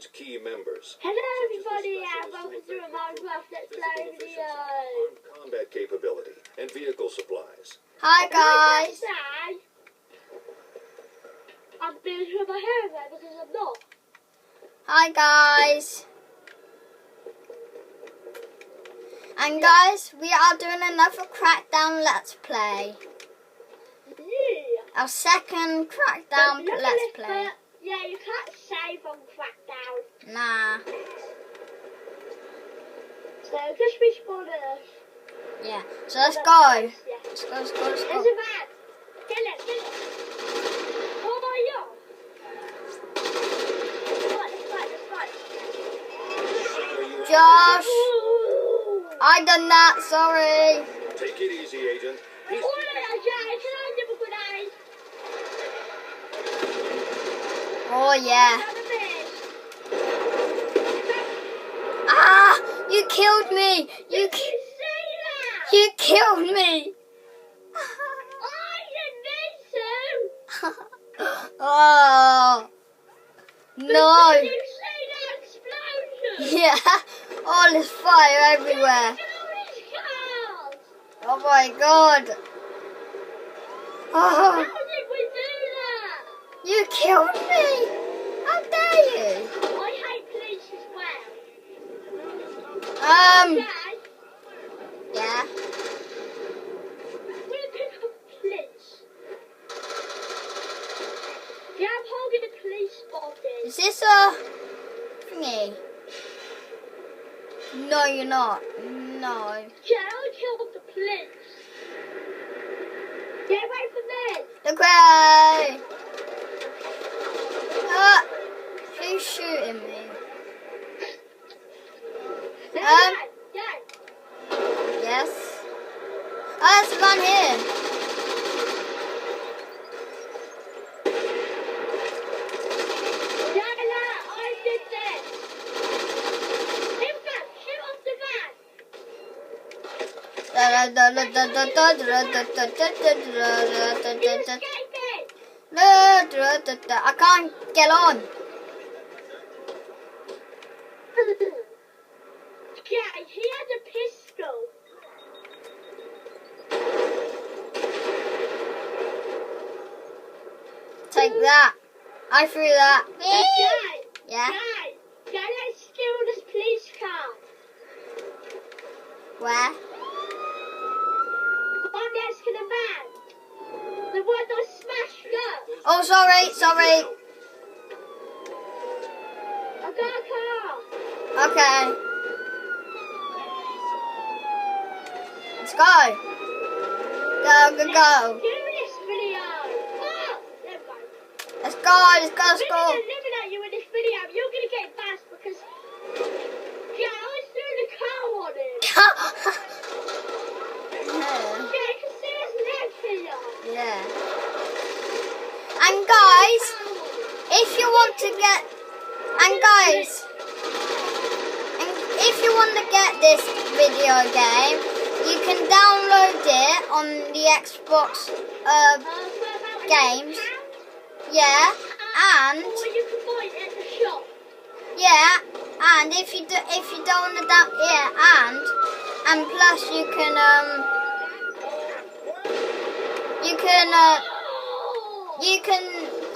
its key members. Hello everybody and welcome to a Minecraft Let's Play video. Armed combat capability and vehicle supplies. Hi guys. I'm being with my hair there because I'm not. Hi guys. And guys, we are doing another Crackdown Let's Play. Yeah. Our second Crackdown Let's Play. Yeah, you can't save on Crackdown. Nah. So just respawn us. Yeah. So let's go. Yeah. Let's go. There's a van. Kill it. Oh my god. Let's fight. Josh, Ooh. I done that. Sorry. Take it easy, Agent. He's Oh yeah. Ah! You killed me. You killed me. Oh no. Did you see that explosion? Yeah. Oh, there's fire everywhere. Oh my god. How Oh, did we do that? you killed me. How dare you? I hate police as well. Dad, Yeah. we're pick up police. Yeah, I'm holding the police body. Is this a thingy? No, you're not. No. Yeah, I killed the police. Get away from me. The cray. Who's shooting me? Dad. Yes. Oh, there's one here. Dad, I did this. Shoot off the van. You're escaping. I can't get on. Yeah, he has a pistol. Take that. I threw that. Dad, Yeah. Dad, let's steal this police car. Where? One next to the van. The one that smashed up. Oh, sorry. I got a car. Okay. Let's go. Go. Do this video. Oh, there we go. Let's go. We're going to eliminate you in this video. You're going to get bashed because... Yeah, I was doing a car on it. Yeah, you can see his legs here. Yeah. And guys, if you want to get... And guys, if you want to get this video game, you can download it on the Xbox games. Yeah, and Or you can buy it at the shop. yeah, and if you don't want to and plus you can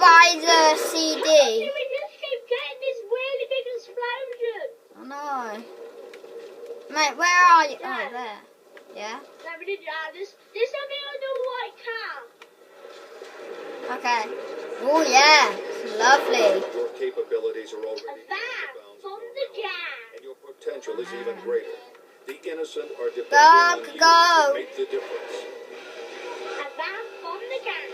buy the CD. We just keep getting this really big explosion. Oh no. Mate, where are you? Oh, there. Yeah? This will be on the white car. Okay. Oh, yeah. It's lovely. Your capabilities are A already van from the jam. and your potential is even greater. The innocent are depending Go, on you go. to make the difference. A van from the jam.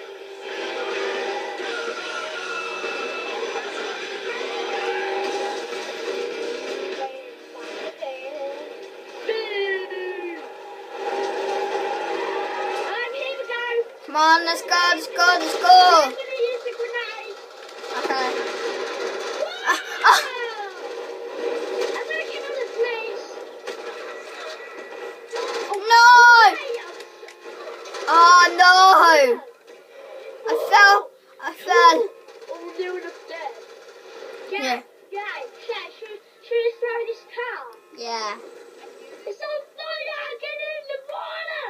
Come on, let's go. I'm gonna use the grenade. Okay. I'm gonna get on the police. No! Oh, no! I fell. Oh, they're up there. Yeah. Guys, Should we throw this car? Yeah. It's on fire! Get in the water!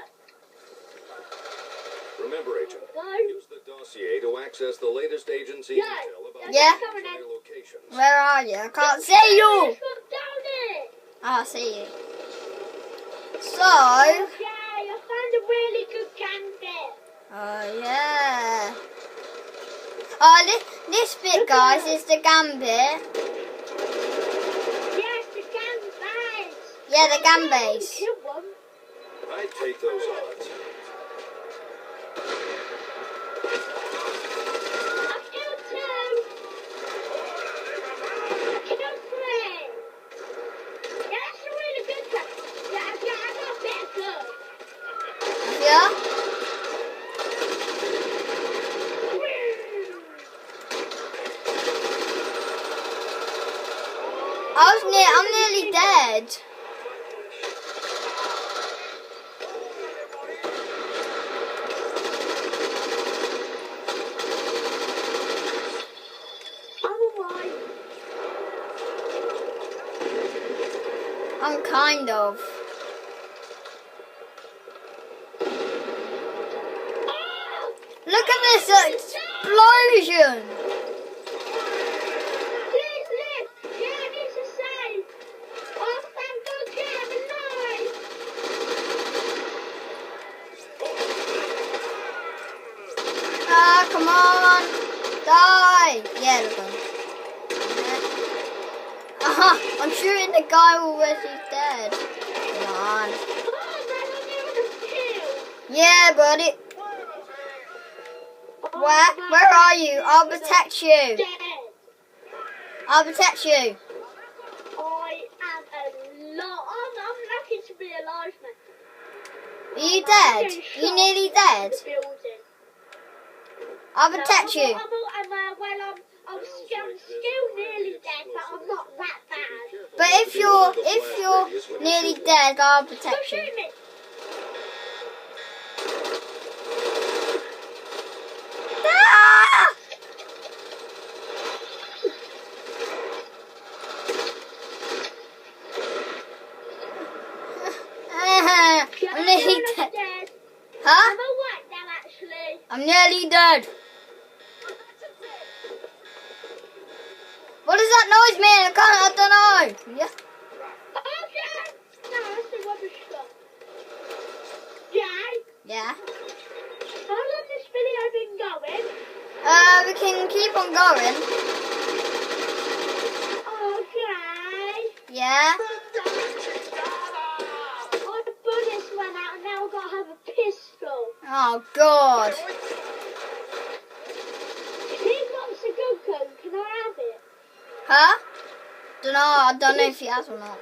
Remember, Agent, Go. use the dossier to access the latest agency Yeah. intel about Yeah. their locations. Where are you? I can't see you. Let's go down it! Oh, I see you. So, Okay, I found a really good gambit. oh yeah. Oh, this bit, guys, is the gambit. Yes, the gambit. Yeah, the gambits. Kill one. I'd take those odds. I killed two. I killed three. Yeah, that's a really good one. Yeah, I got a better gun. Yeah. I'm nearly dead. I'm alive. I'm kind of. Oh! Look at this explosion. Please live. Yeah, I need to save. Oh, thank God, yeah, I'm alive. Ah, come on. Die. Yeah, look at him. I'm shooting the guy already dead. Come on. Oh, man, I'm near a kill. Yeah, buddy. Where are you? I'll protect you. Dead. I'll protect you. I am a lot. I'm lucky to be alive, man. Are you dead? Are you nearly dead? The building. I'll protect you. I'm still nearly dead, but I'm not that bad. But if you're nearly dead, I'll Don't protect you. shoot me. Ah! I'm nearly dead. Dead. Huh? I'm alright now, actually. I'm nearly dead. What does that noise mean? I don't know. Yeah. Okay. No, that's the rubbish stuff. Yeah. Yeah. How long has this video been going? We can keep on going. Okay. Yeah. My bullets ran out and now I've got to have a pistol. Oh God. He's got a good gun. Can I have it? Huh? I don't know if he has or not.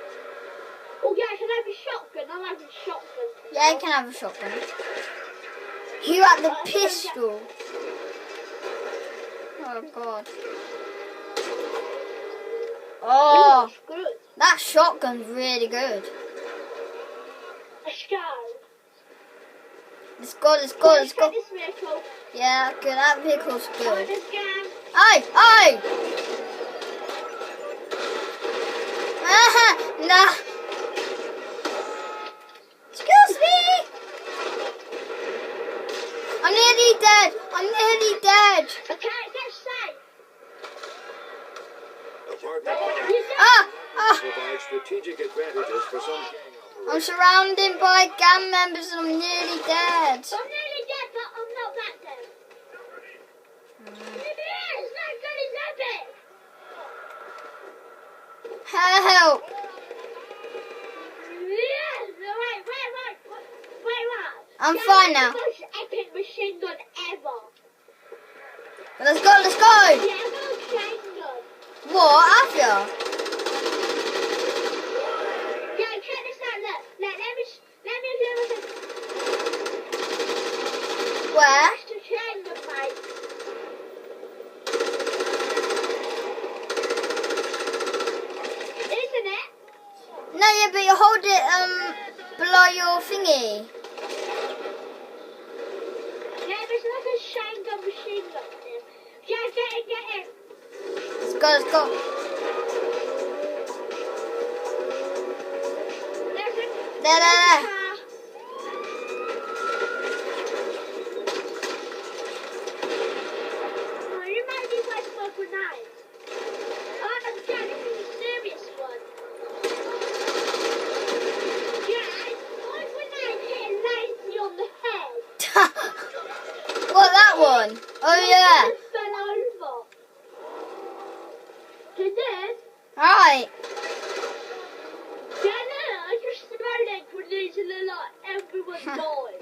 Oh yeah, I can have a shotgun. I'll have a shotgun. Yeah, you can have a shotgun. You had the pistol. Oh God. Oh, It's good. that shotgun's really good. Let's go. Let's go, let's go, let's go. This vehicle. Yeah, good. That vehicle's good. Let's go. Hey, hey! Nah. Excuse me. I'm nearly dead. I'm nearly dead. Okay, get safe. Apartment Ah! provides strategic advantages for some gang I'm operations. surrounded by gang members and I'm nearly dead. I'm nearly dead, but I'm not that dead. Yeah, it's not good as epic. Help! Yeah, wait. I'm fine now. The most epic machine gun ever. Let's go, let's go! Yeah, I got a machine gun. What? Have you? Yeah, check this out. Look, let me do it. Where? That's the machine gun, mate. Isn't it? No, yeah, but you hold it below your thingy. Yeah, there's like a machine gun there. Yeah, get it. Let's go, let's go. There. Oh, you might be my smoke grenade. I'm getting the serious one. Guys, my grenade hit Lacey on the head. What, that one? Oh yeah. It fell over. He did. Right. Yeah, no, I just thrown it grenades and then like everyone died.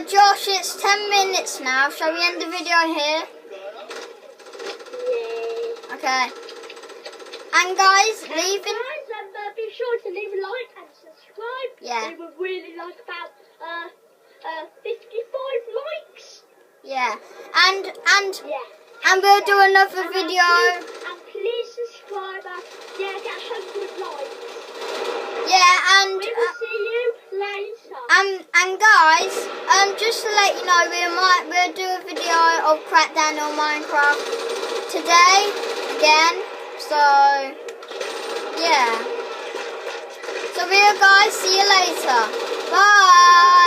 Josh, it's 10 minutes now. Shall we end the video here? Yeah. Okay. And guys, leave in. Guys, be sure to leave a like and subscribe. Yeah. We would really like about 55 likes. Yeah. And Yeah. we'll do another video. And please subscribe. Yeah, get 100 likes. Yeah, and We will see you later. and guys, just to let you know, we'll do a video of Crackdown on Minecraft today again. So yeah. So we'll guys see you later. Bye.